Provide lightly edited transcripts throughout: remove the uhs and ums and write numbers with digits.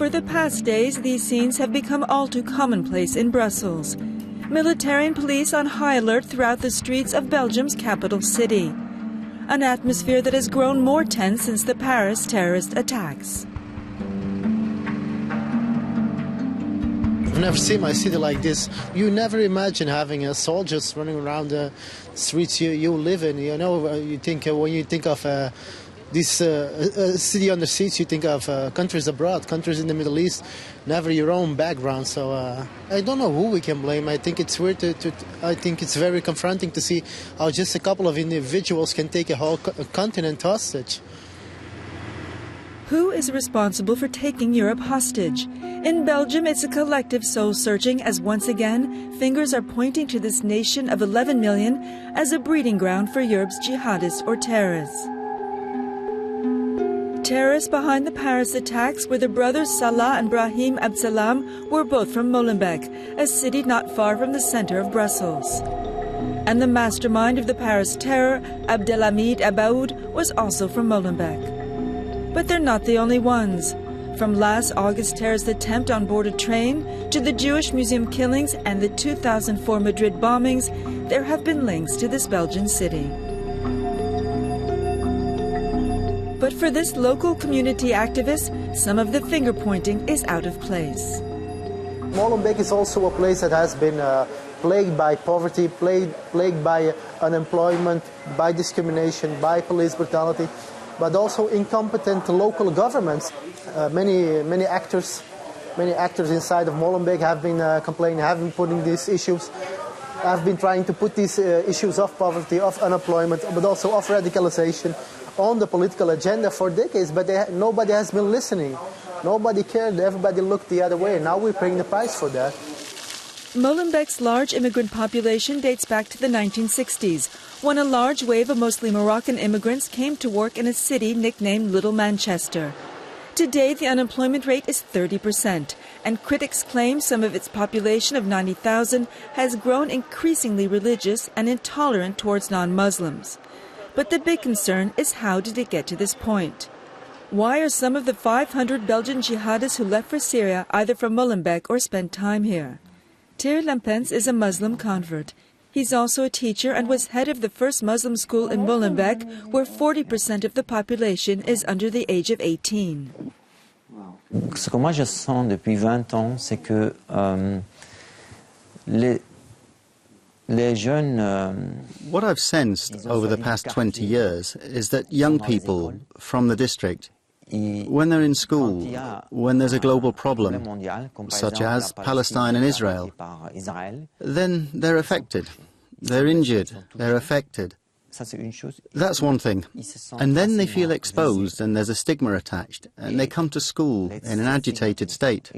For the past days, these scenes have become all too commonplace in Brussels. Military and police on high alert throughout the streets of Belgium's capital city. An atmosphere that has grown more tense since the Paris terrorist attacks. I've never seen my city like this. You never imagine having soldiers running around the streets you live in. You know, you think when you think of this city under siege, you think of countries abroad, countries in the Middle East, never your own background. So I don't know who we can blame. I think it's weird I think it's very confronting to see how just a couple of individuals can take a whole continent hostage. Who is responsible for taking Europe hostage? In Belgium, it's a collective soul-searching as once again, fingers are pointing to this nation of 11 million as a breeding ground for Europe's jihadists or terrorists. Terrorists behind the Paris attacks were the brothers Salah and Brahim Abdeslam, were both from Molenbeek, a city not far from the center of Brussels. And the mastermind of the Paris terror, Abdelhamid Abaoud, was also from Molenbeek. But they're not the only ones. From last August's terrorist attempt on board a train to the Jewish museum killings and the 2004 Madrid bombings, there have been links to this Belgian city. But for this local community activist, some of the finger-pointing is out of place. Molenbeek is also a place that has been plagued by poverty, plagued by unemployment, by discrimination, by police brutality, but also incompetent local governments. Many actors inside of Molenbeek have been complaining, have been putting these issues, have been trying to put these issues of poverty, of unemployment, but also of radicalization on the political agenda for decades, but nobody has been listening. Nobody cared, everybody looked the other way, and now we're paying the price for that. Molenbeek's large immigrant population dates back to the 1960s, when a large wave of mostly Moroccan immigrants came to work in a city nicknamed Little Manchester. Today, the unemployment rate is 30%, and critics claim some of its population of 90,000 has grown increasingly religious and intolerant towards non-Muslims. But the big concern is, how did it get to this point? Why are some of the 500 Belgian jihadists who left for Syria either from Molenbeek or spent time here? Thierry Lampens is a Muslim convert. He's also a teacher and was head of the first Muslim school in Molenbeek, where 40% of the population is under the age of 18. Ce que moi je sens depuis 20 ans, c'est que what I've sensed over the past 20 years is that young people from the district, when they're in school, when there's a global problem, such as Palestine and Israel, then they're affected. They're injured, they're affected. That's one thing. And then they feel exposed and there's a stigma attached, and they come to school in an agitated state.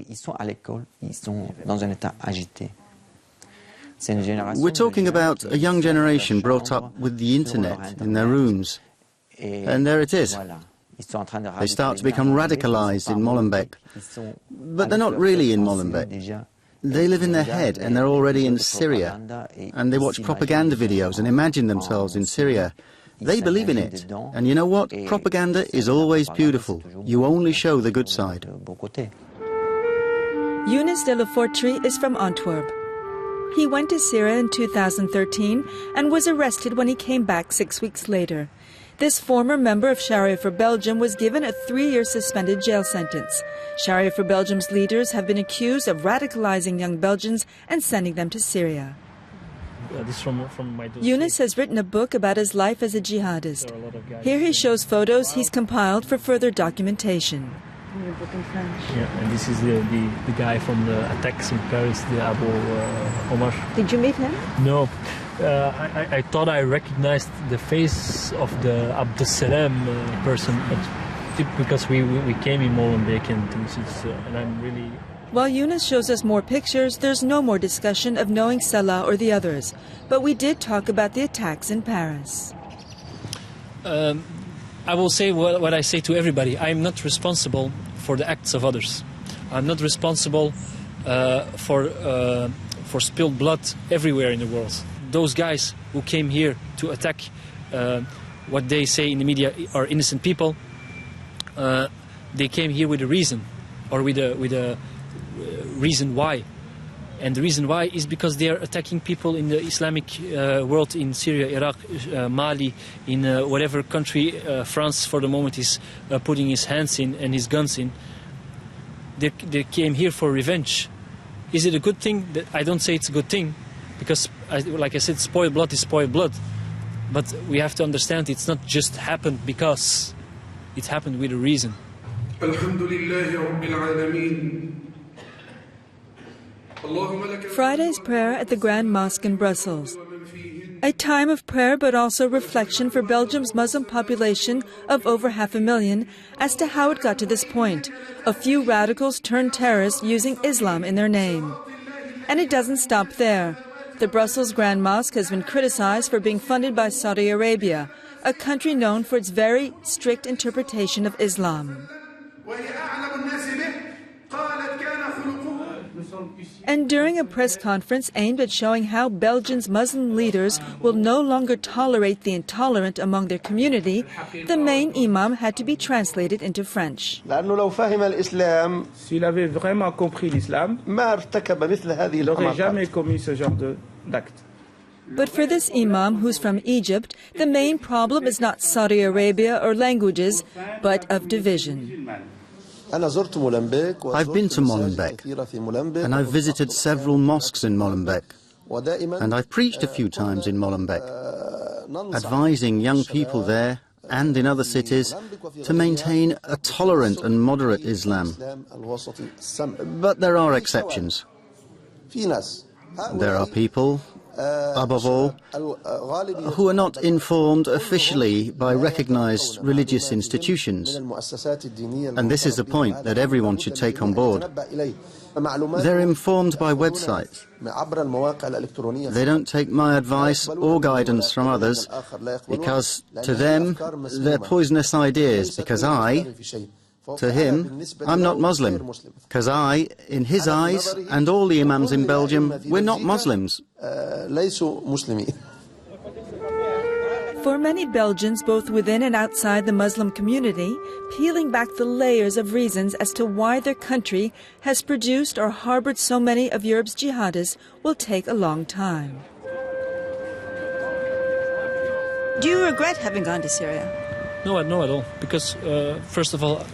We're talking about a young generation brought up with the internet in their rooms. And there it is. They start to become radicalized in Molenbeek. But they're not really in Molenbeek. They live in their head and they're already in Syria. And they watch propaganda videos and imagine themselves in Syria. They believe in it. And you know what? Propaganda is always beautiful. You only show the good side. Younes de la Fortrie is from Antwerp. He went to Syria in 2013 and was arrested when he came back 6 weeks later. This former member of Sharia for Belgium was given a 3-year suspended jail sentence. Sharia for Belgium's leaders have been accused of radicalizing young Belgians and sending them to Syria. Younes has written a book about his life as a jihadist. Here he shows photos he's compiled for further documentation. Yeah, and this is the guy from the attacks in Paris, the Abu Omar. Did you meet him? No. I thought I recognized the face of the Abdeslam person, but because we came in Molenbeek and things, and I'm really... While Younes shows us more pictures, there's no more discussion of knowing Salah or the others. But we did talk about the attacks in Paris. I will say what I say to everybody. I'm not responsible for the acts of others. I'm not responsible for spilled blood everywhere in the world. Those guys who came here to attack what they say in the media are innocent people, they came here with a reason. or with a reason why. And the reason why is because they are attacking people in the Islamic world, in Syria, Iraq, Mali, in whatever country France for the moment is putting his hands in and his guns in. They came here for revenge. Is it a good thing? I don't say it's a good thing, because, like I said, spoiled blood is spoiled blood. But we have to understand it's not just happened because. It happened with a reason. Friday's prayer at the Grand Mosque in Brussels. A time of prayer but also reflection for Belgium's Muslim population of over 500,000 as to how it got to this point. A few radicals turned terrorists using Islam in their name. And it doesn't stop there. The Brussels Grand Mosque has been criticized for being funded by Saudi Arabia, a country known for its very strict interpretation of Islam. And during a press conference aimed at showing how Belgium's Muslim leaders will no longer tolerate the intolerant among their community, the main imam had to be translated into French. S'il avait vraiment compris l'islam, il n'aurait jamais commis ce genre d'acte. But for this imam, who's from Egypt, the main problem is not Saudi Arabia or languages, but of division. I've been to Molenbeek, and I've visited several mosques in Molenbeek, and I've preached a few times in Molenbeek, advising young people there and in other cities to maintain a tolerant and moderate Islam. But there are exceptions. There are people, above all, who are not informed officially by recognized religious institutions. And this is the point that everyone should take on board. They're informed by websites. They don't take my advice or guidance from others, because to them they're poisonous ideas, because to him, I'm not Muslim, because in his eyes, and all the imams in Belgium, we're not Muslims. For many Belgians, both within and outside the Muslim community, peeling back the layers of reasons as to why their country has produced or harbored so many of Europe's jihadists will take a long time. Do you regret having gone to Syria? No, not at all. Because, first of all,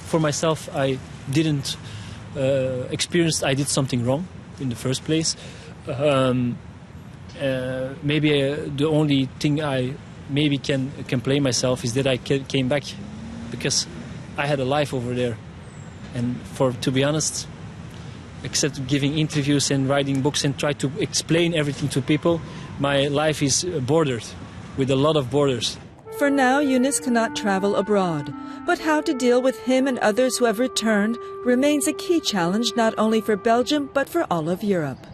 for myself, I didn't experience I did something wrong in the first place. Maybe the only thing I maybe can blame myself is that I came back, because I had a life over there. And to be honest, except giving interviews and writing books and try to explain everything to people, my life is bordered with a lot of borders. For now, Yunus cannot travel abroad, but how to deal with him and others who have returned remains a key challenge not only for Belgium but for all of Europe.